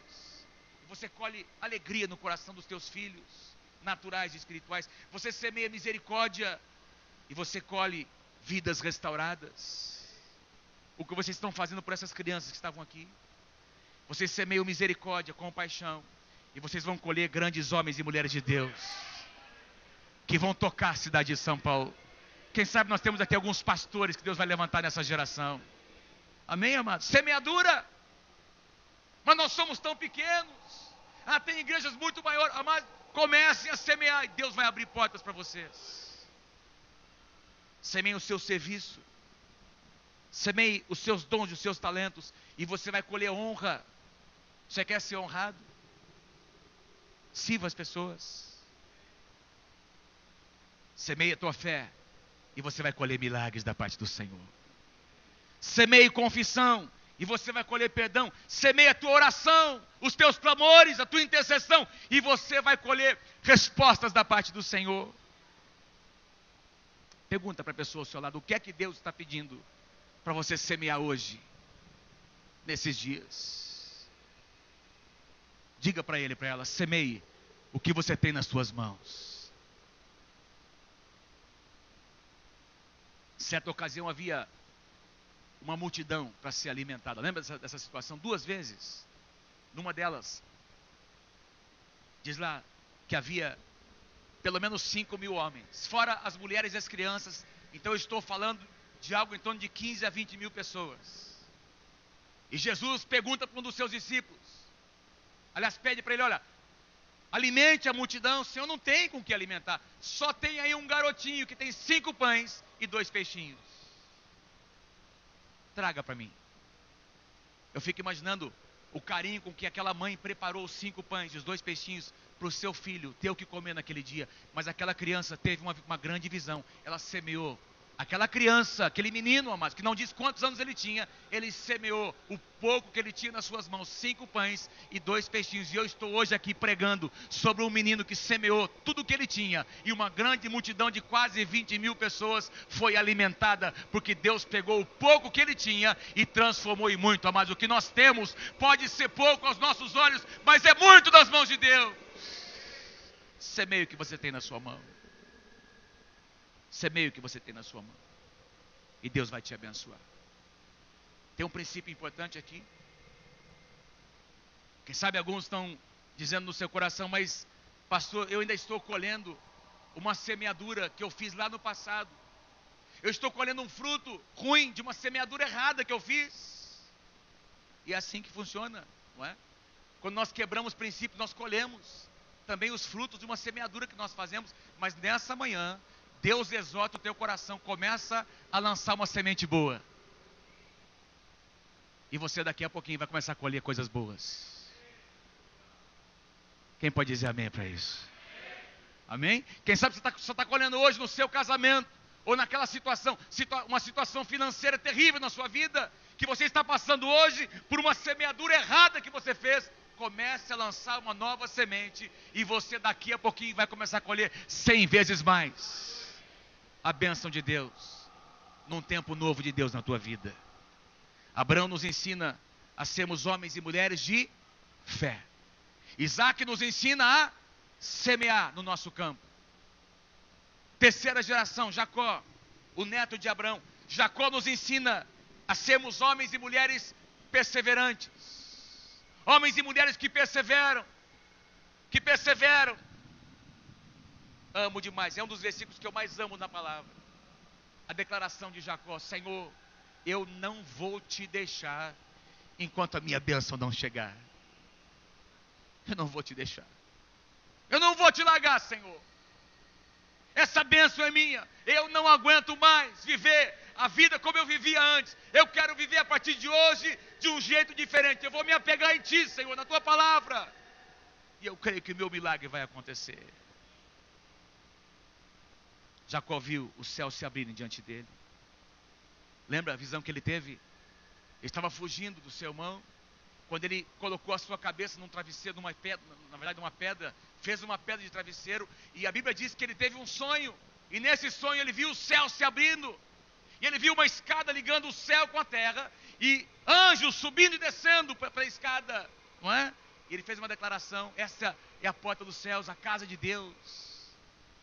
Você colhe alegria no coração dos teus filhos, naturais e espirituais. Você semeia misericórdia e você colhe vidas restauradas. O que vocês estão fazendo por essas crianças que estavam aqui? Vocês semeiam misericórdia, compaixão, E vocês vão colher grandes homens e mulheres de Deus, que vão tocar a cidade de São Paulo. Quem sabe nós temos aqui alguns pastores que Deus vai levantar nessa geração. Amém, amados? Semeadura. Mas nós somos tão pequenos. Tem igrejas muito maiores. Amados, comecem a semear e Deus vai abrir portas para vocês. Semeie o seu serviço. Semeie os seus dons e os seus talentos. E você vai colher honra. Você quer ser honrado? Sirva as pessoas. Semeie a tua fé. E você vai colher milagres da parte do Senhor. Semeie confissão. E você vai colher perdão. Semeie a tua oração, os teus clamores, a tua intercessão. E você vai colher respostas da parte do Senhor. Pergunta para a pessoa ao seu lado: o que é que Deus está pedindo para você semear hoje, nesses dias? Diga para ele, para ela: semeie o que você tem nas suas mãos. Certa ocasião havia uma multidão para ser alimentada. Lembra dessa situação? 2 vezes. Numa delas, diz lá que havia pelo menos 5.000 homens, fora as mulheres e as crianças. Então eu estou falando de algo em torno de 15 a 20 mil pessoas. E Jesus pergunta para um dos seus discípulos, aliás, pede para ele: olha, alimente a multidão. O Senhor não tem com que alimentar, só tem aí um garotinho que tem 5 pães e 2 peixinhos. Traga para mim. Eu fico imaginando o carinho com que aquela mãe preparou os 5 pães e os 2 peixinhos para o seu filho ter o que comer naquele dia. Mas aquela criança teve uma grande visão. Ela semeou. Aquela criança, aquele menino, amados, que não diz quantos anos ele tinha, ele semeou o pouco que ele tinha nas suas mãos, 5 pães e 2 peixinhos. E eu estou hoje aqui pregando sobre um menino que semeou tudo o que ele tinha. E uma grande multidão de quase 20 mil pessoas foi alimentada, porque Deus pegou o pouco que ele tinha e transformou em muito. Amados, o que nós temos pode ser pouco aos nossos olhos, mas é muito das mãos de Deus. Semeie o que você tem na sua mão. Semeie o que você tem na sua mão. E Deus vai te abençoar. Tem um princípio importante aqui. Quem sabe alguns estão dizendo no seu coração: mas pastor, eu ainda estou colhendo uma semeadura que eu fiz lá no passado. Eu estou colhendo um fruto ruim de uma semeadura errada que eu fiz. E é assim que funciona, não é? Quando nós quebramos princípios, nós colhemos também os frutos de uma semeadura que nós fazemos. Mas nessa manhã, Deus exorta o teu coração: começa a lançar uma semente boa. E você daqui a pouquinho vai começar a colher coisas boas. Quem pode dizer amém para isso? Amém? Quem sabe você está colhendo hoje no seu casamento, ou naquela situação, uma situação financeira terrível na sua vida, que você está passando hoje por uma semeadura errada que você fez. Comece a lançar uma nova semente, e você daqui a pouquinho vai começar a colher 100 vezes mais a bênção de Deus, num tempo novo de Deus na tua vida. Abraão nos ensina a sermos homens e mulheres de fé. Isaac nos ensina a semear no nosso campo. Terceira geração, Jacó, o neto de Abraão. Jacó nos ensina a sermos homens e mulheres perseverantes. Homens e mulheres que perseveram. Que perseveram. Amo demais, é um dos versículos que eu mais amo na palavra. A declaração de Jacó: Senhor, eu não vou te deixar enquanto a minha bênção não chegar. Eu não vou te deixar. Eu não vou te largar, Senhor. Essa bênção é minha. Eu não aguento mais viver a vida como eu vivia antes. Eu quero viver a partir de hoje de um jeito diferente. Eu vou me apegar em Ti, Senhor, na Tua palavra. E eu creio que o meu milagre vai acontecer. Jacó viu o céu se abrirem diante dele. Lembra a visão que ele teve? Ele estava fugindo do seu irmão, quando ele colocou a sua cabeça num travesseiro, numa pedra, na verdade uma pedra, fez uma pedra de travesseiro, e a Bíblia diz que ele teve um sonho, e nesse sonho ele viu o céu se abrindo, e ele viu uma escada ligando o céu com a terra, e anjos subindo e descendo para a escada, não é? E ele fez uma declaração: essa é a porta dos céus, a casa de Deus,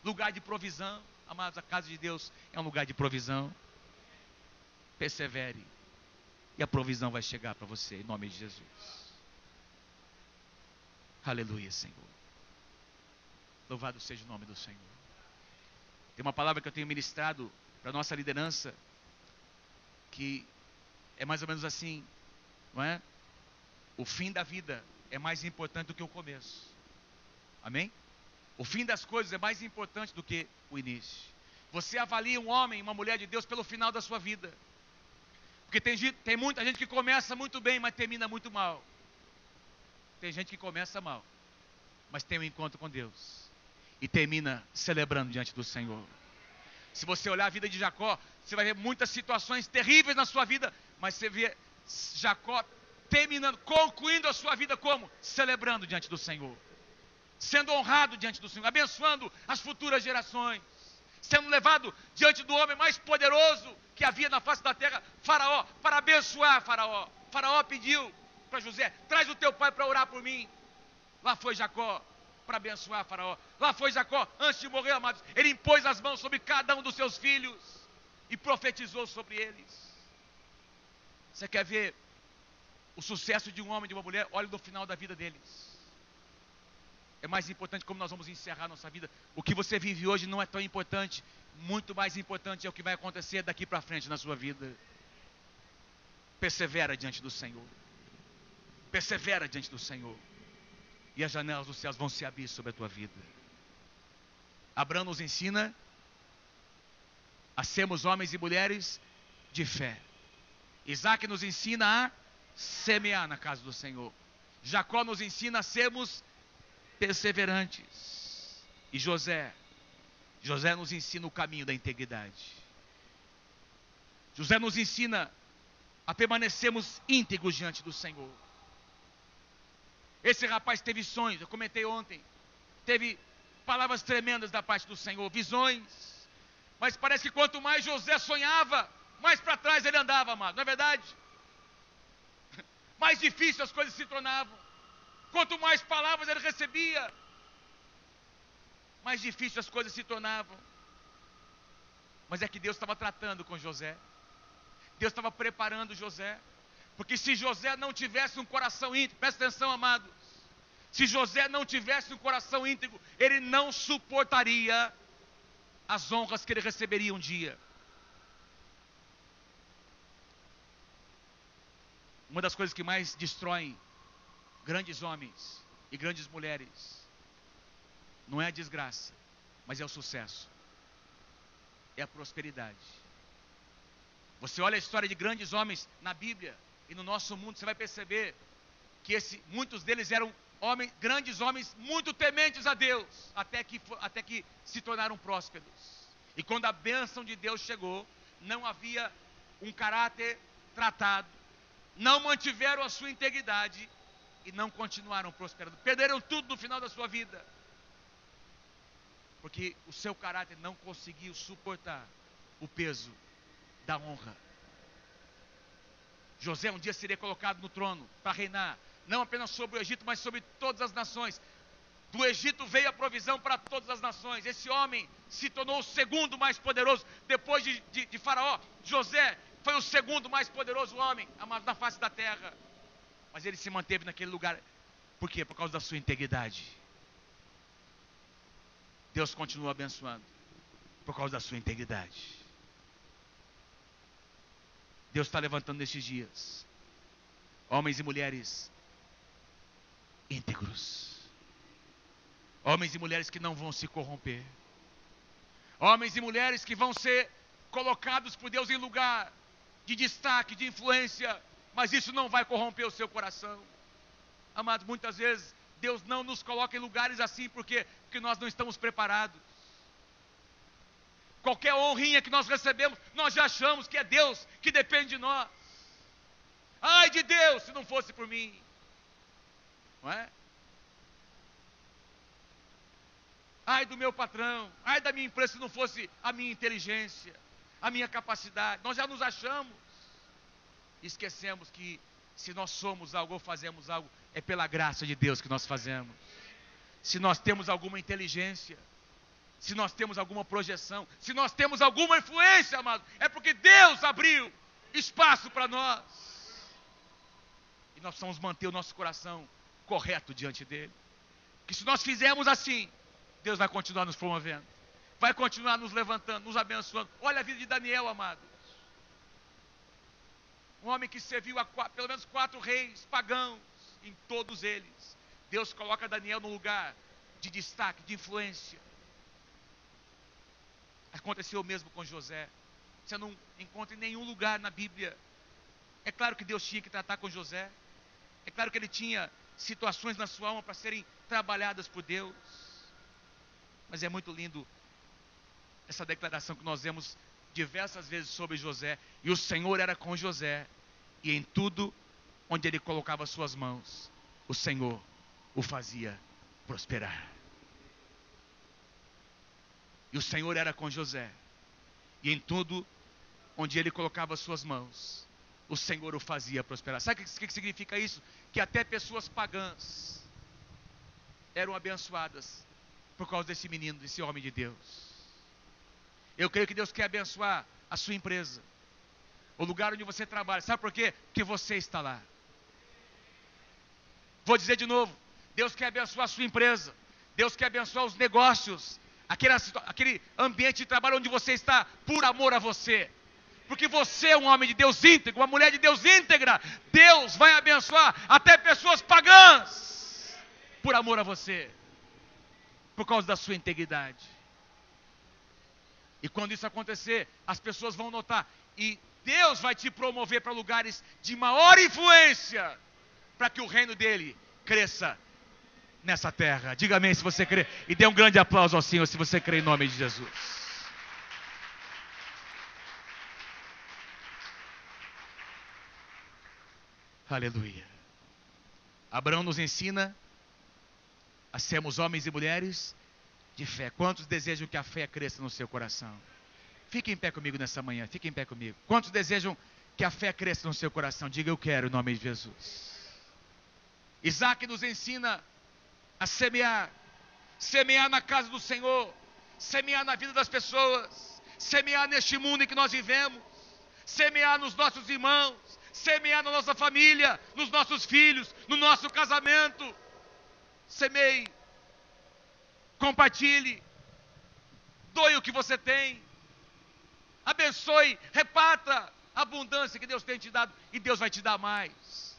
lugar de provisão. Amados, a casa de Deus é um lugar de provisão. Persevere, e a provisão vai chegar para você, em nome de Jesus. Aleluia, Senhor. Louvado seja o nome do Senhor. Tem uma palavra que eu tenho ministrado para a nossa liderança, que é mais ou menos assim, não é? O fim da vida é mais importante do que o começo. Amém? O fim das coisas é mais importante do que o início. Você avalia um homem, uma mulher de Deus pelo final da sua vida. Porque tem muita gente que começa muito bem, mas termina muito mal. Tem gente que começa mal, mas tem um encontro com Deus e termina celebrando diante do Senhor. Se você olhar a vida de Jacó, você vai ver muitas situações terríveis na sua vida, mas você vê Jacó terminando, concluindo a sua vida como? Celebrando diante do Senhor, sendo honrado diante do Senhor, abençoando as futuras gerações, sendo levado diante do homem mais poderoso que havia na face da terra, Faraó, para abençoar Faraó. Faraó pediu para José: traz o teu pai para orar por mim. Lá foi Jacó para abençoar Faraó. Lá foi Jacó, antes de morrer, amados, ele impôs as mãos sobre cada um dos seus filhos e profetizou sobre eles. Você quer ver o sucesso de um homem e de uma mulher? Olhe no final da vida deles. É mais importante como nós vamos encerrar nossa vida. O que você vive hoje não é tão importante. Muito mais importante é o que vai acontecer daqui para frente na sua vida. Persevera diante do Senhor. Persevera diante do Senhor. E as janelas dos céus vão se abrir sobre a tua vida. Abraão nos ensina a sermos homens e mulheres de fé. Isaac nos ensina a semear na casa do Senhor. Jacó nos ensina a sermos perseverantes. E José nos ensina o caminho da integridade. José nos ensina a permanecermos íntegros diante do Senhor. Esse rapaz teve sonhos, eu comentei ontem, teve palavras tremendas da parte do Senhor, visões, mas parece que quanto mais José sonhava, mais para trás ele andava, amado, não é verdade? Mais difícil as coisas se tornavam. Quanto mais palavras ele recebia, mais difícil as coisas se tornavam. Mas é que Deus estava tratando com José. Deus estava preparando José. Porque se José não tivesse um coração íntegro, presta atenção, amados. Se José não tivesse um coração íntegro, ele não suportaria as honras que ele receberia um dia. Uma das coisas que mais destroem grandes homens e grandes mulheres não é a desgraça, mas é o sucesso, é a prosperidade. Você olha a história de grandes homens na Bíblia e no nosso mundo, você vai perceber que muitos deles eram grandes homens muito tementes a Deus, até que se tornaram prósperos. E quando a bênção de Deus chegou, não havia um caráter tratado, não mantiveram a sua integridade e não continuaram prosperando. Perderam tudo no final da sua vida, porque o seu caráter não conseguiu suportar o peso da honra. José um dia seria colocado no trono para reinar, não apenas sobre o Egito, mas sobre todas as nações. Do Egito veio a provisão para todas as nações. Esse homem se tornou o segundo mais poderoso, depois de Faraó. José foi o segundo mais poderoso homem na face da terra. Mas ele se manteve naquele lugar. Por quê? Por causa da sua integridade. Deus continua abençoando por causa da sua integridade. Deus está levantando nestes dias homens e mulheres íntegros, homens e mulheres que não vão se corromper, homens e mulheres que vão ser colocados por Deus em lugar de destaque, de influência, mas isso não vai corromper o seu coração. Amados, muitas vezes Deus não nos coloca em lugares assim porque nós não estamos preparados. Qualquer honrinha que nós recebemos, nós já achamos que é Deus que depende de nós. Ai de Deus se não fosse por mim, não é? Ai do meu patrão, ai da minha empresa se não fosse a minha inteligência, a minha capacidade. Nós já nos achamos. Esquecemos que se nós somos algo ou fazemos algo, é pela graça de Deus que nós fazemos. Se nós temos alguma inteligência, se nós temos alguma projeção, se nós temos alguma influência, amado, é porque Deus abriu espaço para nós. E nós precisamos manter o nosso coração correto diante dele. que se nós fizermos assim, Deus vai continuar nos promovendo, vai continuar nos levantando, nos abençoando. Olha a vida de Daniel, amados. Um homem que serviu a pelo menos 4 reis pagãos. Em todos eles, Deus coloca Daniel num lugar de destaque, de influência. Aconteceu o mesmo com José. Você não encontra em nenhum lugar na Bíblia. É claro que Deus tinha que tratar com José. É claro que ele tinha situações na sua alma para serem trabalhadas por Deus. Mas é muito lindo essa declaração que nós vemos diversas vezes sobre José. E o Senhor era com José, e em tudo onde ele colocava suas mãos, o Senhor o fazia prosperar. E o Senhor era com José, e em tudo onde ele colocava suas mãos, o Senhor o fazia prosperar. Sabe o que significa isso? Que até pessoas pagãs eram abençoadas por causa desse menino, desse homem de Deus. Eu creio que Deus quer abençoar a sua empresa, o lugar onde você trabalha. Sabe por quê? Porque você está lá. Vou dizer de novo, Deus quer abençoar a sua empresa, Deus quer abençoar os negócios, aquele ambiente de trabalho onde você está, por amor a você. Porque você é um homem de Deus íntegro, uma mulher de Deus íntegra. Deus vai abençoar até pessoas pagãs, por amor a você, por causa da sua integridade. E quando isso acontecer, as pessoas vão notar, e Deus vai te promover para lugares de maior influência, para que o reino dele cresça nessa terra. Diga amém se você crê, e dê um grande aplauso ao Senhor se você crê em nome de Jesus. Aleluia. Abraão nos ensina a sermos homens e mulheres de fé. Quantos desejam que a fé cresça no seu coração? Fique em pé comigo nessa manhã, fique em pé comigo. Quantos desejam que a fé cresça no seu coração? Diga eu quero em nome de Jesus. Isaac nos ensina a semear. Semear na casa do Senhor. Semear na vida das pessoas. Semear neste mundo em que nós vivemos. Semear nos nossos irmãos. Semear na nossa família, nos nossos filhos, no nosso casamento. Semeie. Compartilhe. Doe o que você tem. Abençoe, reparta a abundância que Deus tem te dado, e Deus vai te dar mais.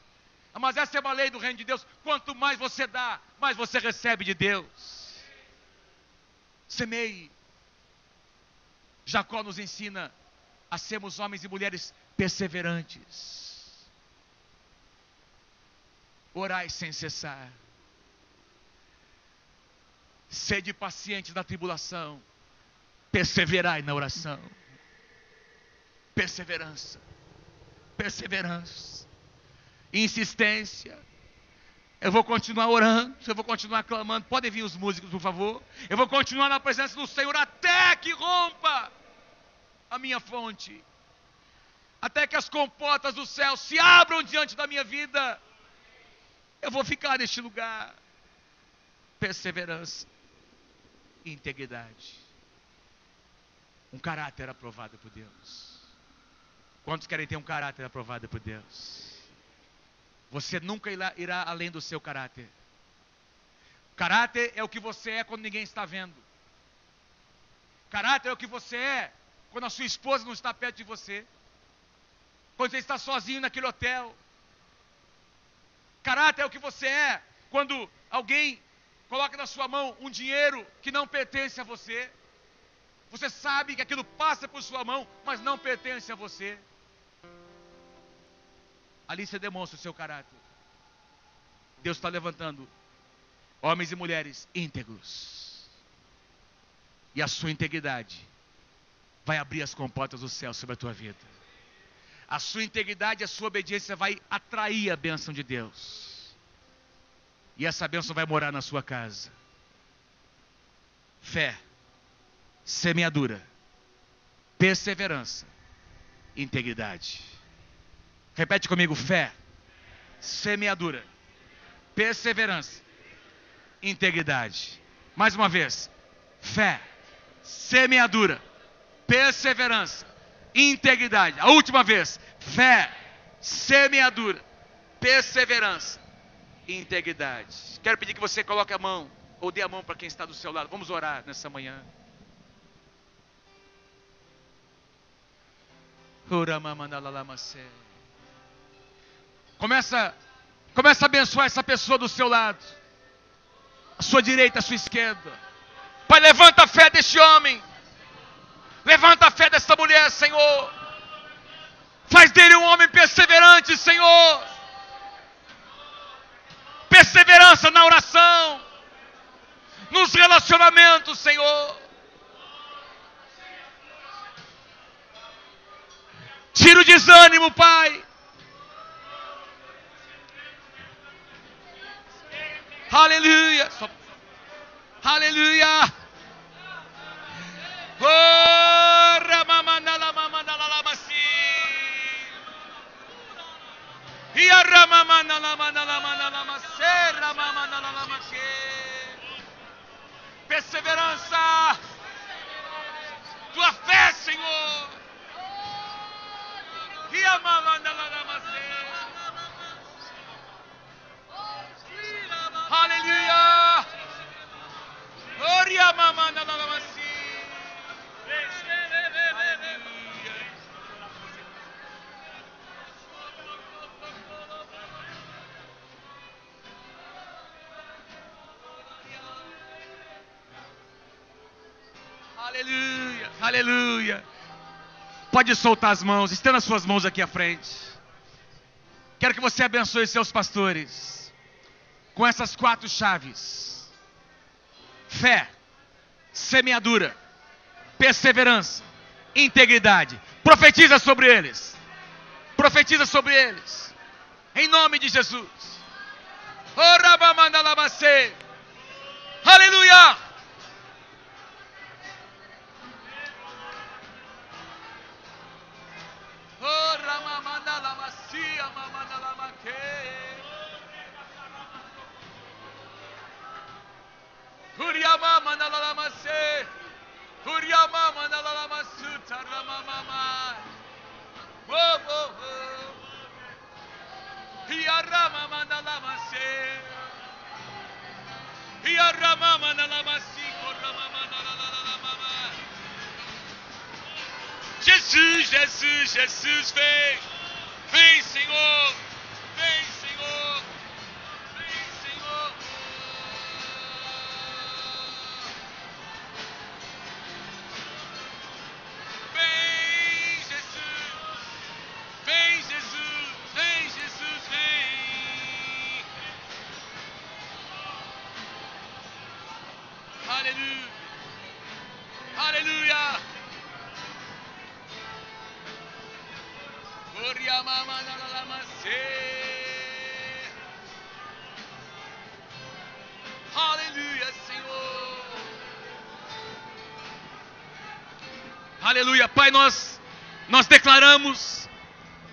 Mas essa é uma lei do reino de Deus. Quanto mais você dá, mais você recebe de Deus. Semeie. Jacó nos ensina a sermos homens e mulheres perseverantes. Orai sem cessar. Sede pacientes na tribulação. Perseverai na oração. Perseverança. Perseverança. Insistência. Eu vou continuar orando, eu vou continuar clamando. Podem vir os músicos, por favor. Eu vou continuar na presença do Senhor até que rompa a minha fonte, até que as comportas do céu se abram diante da minha vida. Eu vou ficar neste lugar. Perseverança e integridade. Um caráter aprovado por Deus. Quantos querem ter um caráter aprovado por Deus? Você nunca irá além do seu caráter. Caráter é o que você é quando ninguém está vendo. Caráter é o que você é quando a sua esposa não está perto de você. Quando você está sozinho naquele hotel. Caráter é o que você é quando alguém coloca na sua mão um dinheiro que não pertence a você. Você sabe que aquilo passa por sua mão, mas não pertence a você. Ali você demonstra o seu caráter. Deus está levantando homens e mulheres íntegros. E a sua integridade vai abrir as comportas do céu sobre a tua vida. A sua integridade e a sua obediência vai atrair a bênção de Deus. E essa bênção vai morar na sua casa. Fé, semeadura, perseverança, integridade. Repete comigo: fé, semeadura, perseverança, integridade. Mais uma vez: fé, semeadura, perseverança, integridade. A última vez: fé, semeadura, perseverança, integridade. Quero pedir que você coloque a mão Ou dê a mão para quem está do seu lado. Vamos orar nessa manhã. Começa a abençoar essa pessoa do seu lado. A sua direita, a sua esquerda. Pai, levanta a fé deste homem. Levanta a fé dessa mulher, Senhor. Faz dele um homem perseverante, Senhor. Perseverança na oração. Nos relacionamentos, Senhor. Tira o desânimo, Pai. Aleluia. Aleluia. Perseverança. Tua fé, Senhor. Aleluia. Aleluia, aleluia. Pode soltar as mãos, estenda as suas mãos aqui à frente. Quero que você abençoe seus pastores com essas 4 chaves: fé, semeadura, perseverança, integridade. Profetiza sobre eles. Profetiza sobre eles. Em nome de Jesus. Aleluia. Jesus, Jesus, Jesus, vem. Vem, Senhor. Vem, Senhor. Vem, Senhor. Vem, Jesus. Vem, Jesus. Vem, Jesus, vem. Aleluia. Aleluia. Aleluia, Senhor. Aleluia, Pai, nós declaramos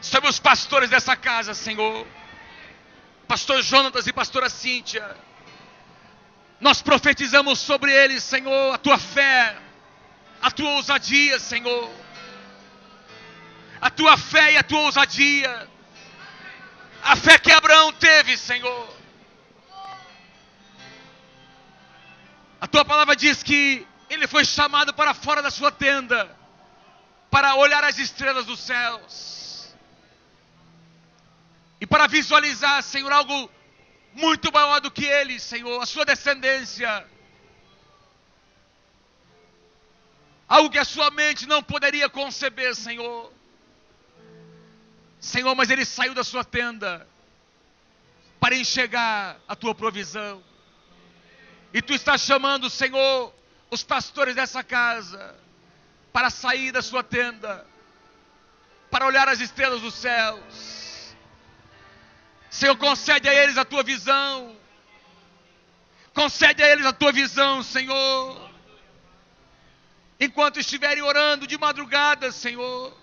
sobre os pastores dessa casa, Senhor. Pastor Jonatas e pastora Cíntia. Nós profetizamos sobre eles, Senhor, a tua fé, a tua ousadia, Senhor. A tua fé e a tua ousadia. A fé que Abraão teve, Senhor. A tua palavra diz que ele foi chamado para fora da sua tenda, para olhar as estrelas dos céus. E para visualizar, Senhor, algo muito maior do que ele, Senhor, a sua descendência. Algo que a sua mente não poderia conceber, Senhor. Senhor, mas ele saiu da sua tenda para enxergar a tua provisão. E tu estás chamando, Senhor, os pastores dessa casa para sair da sua tenda, para olhar as estrelas dos céus. Senhor, concede a eles a tua visão. Concede a eles a tua visão, Senhor. Enquanto estiverem orando de madrugada, Senhor.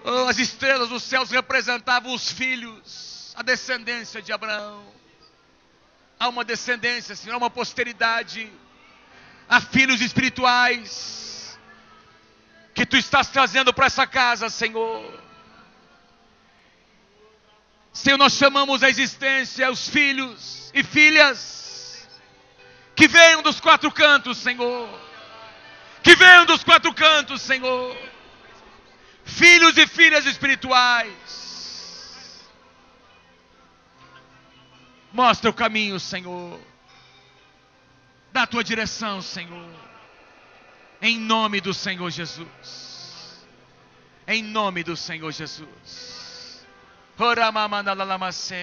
Oh, as estrelas dos céus representavam os filhos, a descendência de Abraão. Há uma descendência, Senhor, há uma posteridade. Há filhos espirituais que tu estás trazendo para essa casa, Senhor. Senhor, nós chamamos à existência os filhos e filhas que venham dos quatro cantos, Senhor. Que venham dos quatro cantos, Senhor. Filhos e filhas espirituais. Mostra o caminho, Senhor. Dá a tua direção, Senhor. Em nome do Senhor Jesus. Em nome do Senhor Jesus. Oramamanalamase.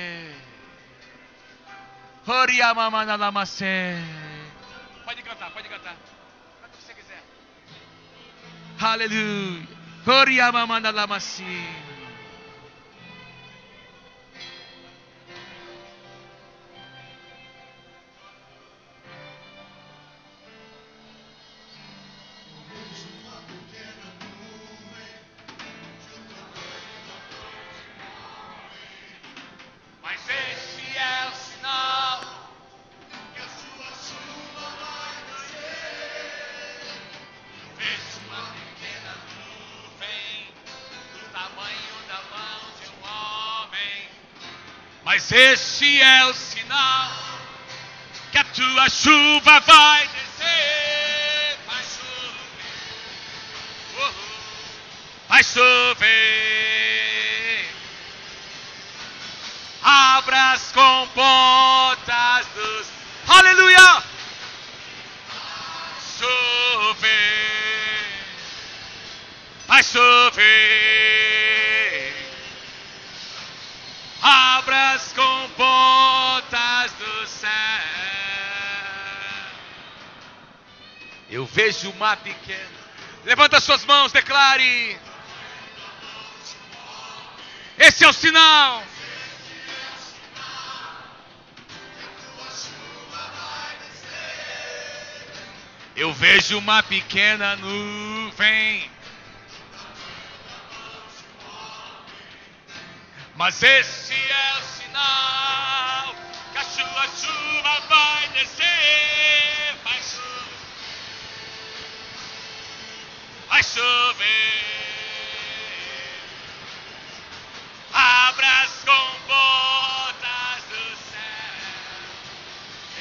Oriamamanalamase. Pode cantar, pode cantar. Canta o que você quiser. Aleluia. Oriamamanalamase. Mas este é o sinal que a tua chuva vai descer. Vai chover, vai chover. Abra as comportas dos... Aleluia! Chover, vai chover. Abra as comportas do céu. Eu vejo uma pequena. Levanta suas mãos, declare. Esse é o sinal. Eu vejo uma pequena nuvem. Mas esse é o sinal que a chuva vai descer. Vai chover, vai chover. Abra as comportas do céu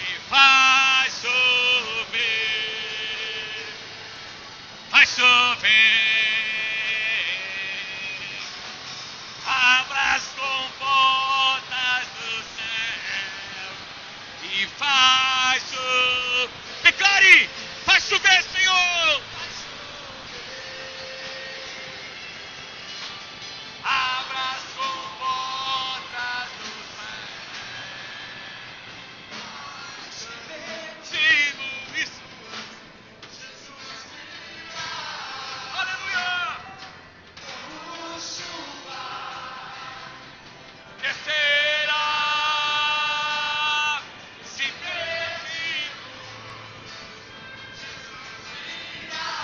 e vai chover, vai chover. Abra as comportas do céu e faz chover. Declare, faz chover, Senhor. Abra as comportas do céu. Digo isso. Aleluia. Descerá, se perdido, Jesus irá.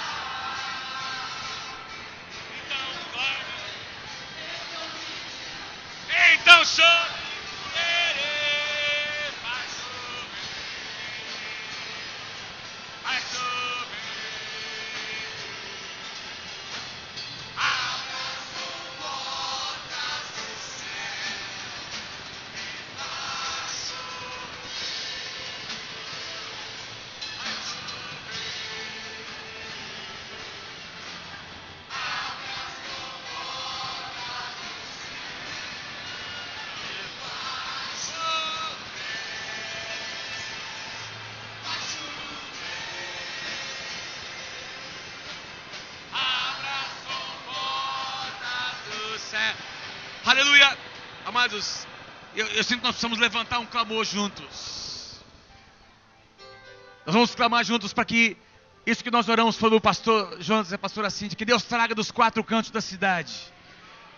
Então clame, então chame, vai chover, vai chover. Abra as comportas do céu. Aleluia, amados, eu sinto que nós precisamos levantar um clamor juntos. Nós vamos clamar juntos para que isso que nós oramos sobre o pastor Jonas e a pastora Cíntia, que Deus traga dos quatro cantos da cidade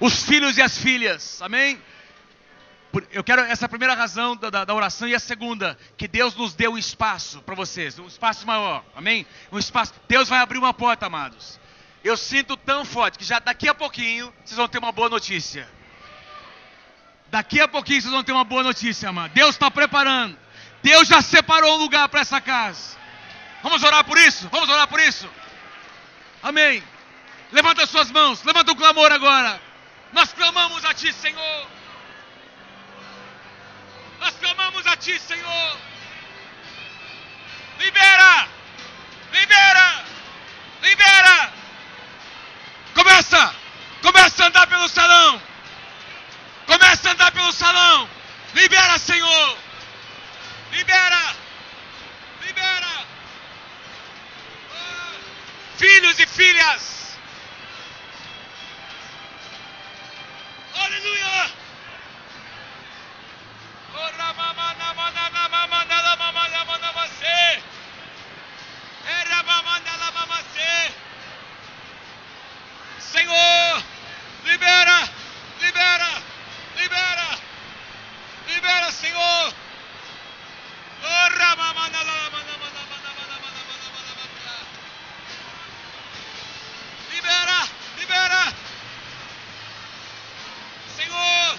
os filhos e as filhas, amém? Eu quero essa primeira razão da oração, e a segunda, que Deus nos dê um espaço para vocês, um espaço maior, amém? Um espaço, Deus vai abrir uma porta, amados. Eu sinto tão forte que já daqui a pouquinho vocês vão ter uma boa notícia. Daqui a pouquinho vocês vão ter uma boa notícia, amado. Deus está preparando. Deus já separou um lugar para essa casa. Vamos orar por isso? Vamos orar por isso? Amém. Levanta suas mãos. Levanta o clamor agora. Nós clamamos a Ti, Senhor. Ti, Senhor. Libera! Libera! Libera! Começa a andar pelo salão. Começa a andar pelo salão. Libera, Senhor. Libera. Libera. Filhos e filhas. Aleluia. Senhor, libera, libera, libera, libera, Senhor. Libera, libera, Senhor.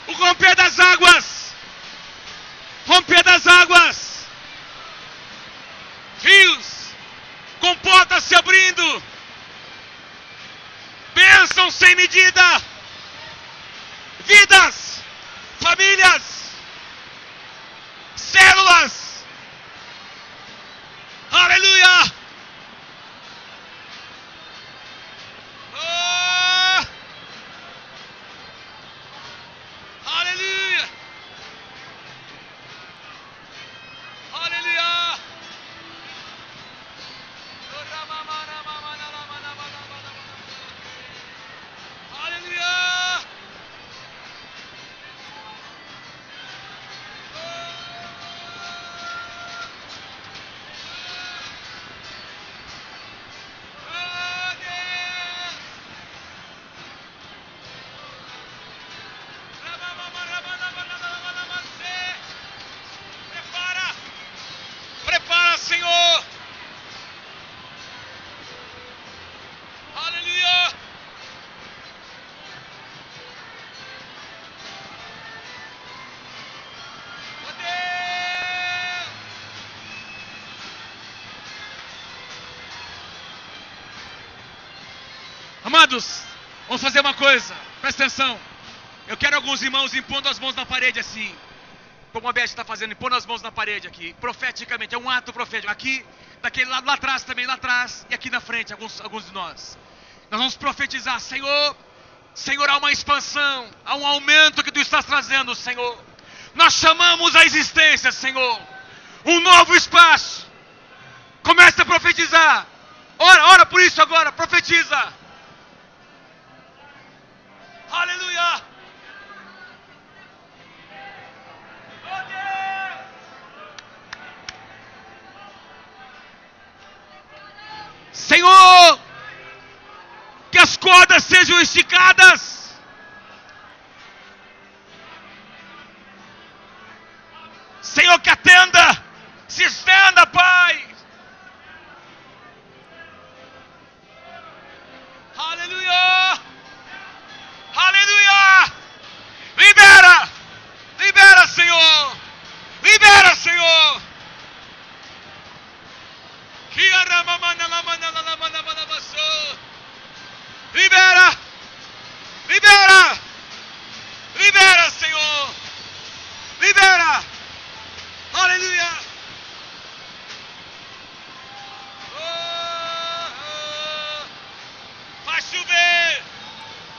O romper das águas, romper das águas, rios, com portas se abrindo, bênção sem medida, vidas, famílias, células, aleluia. Aleluia. Aleluia. Aleluia. Prepara. Prepara, Senhor. Aleluia. Amados, vamos fazer uma coisa, presta atenção. Eu quero alguns irmãos impondo as mãos na parede assim, como a Beth está fazendo, impondo as mãos na parede aqui, profeticamente, é um ato profético. Aqui, daquele lado lá atrás também, lá atrás, e aqui na frente, alguns de nós. Nós vamos profetizar, Senhor, Senhor, há uma expansão, há um aumento que Tu estás trazendo, Senhor. Nós chamamos a existência, Senhor, um novo espaço. Comece a profetizar. Ora por isso agora, profetiza. Aleluia. Oh Deus. Senhor, que as cordas sejam esticadas. Senhor, que a tenda se estenda, Pai. Aleluia. Aleluia. Libera. Libera, Senhor. Libera, Senhor. Libera. Libera. Libera, Senhor. Libera. Aleluia. Vai chover.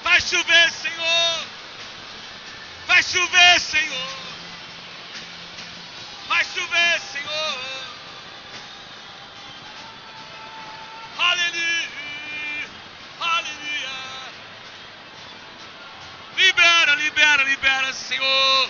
Vai chover, Senhor. Vai chover, Senhor. Vai chover, Senhor. Aleluia. Aleluia. Libera, libera, libera, Senhor.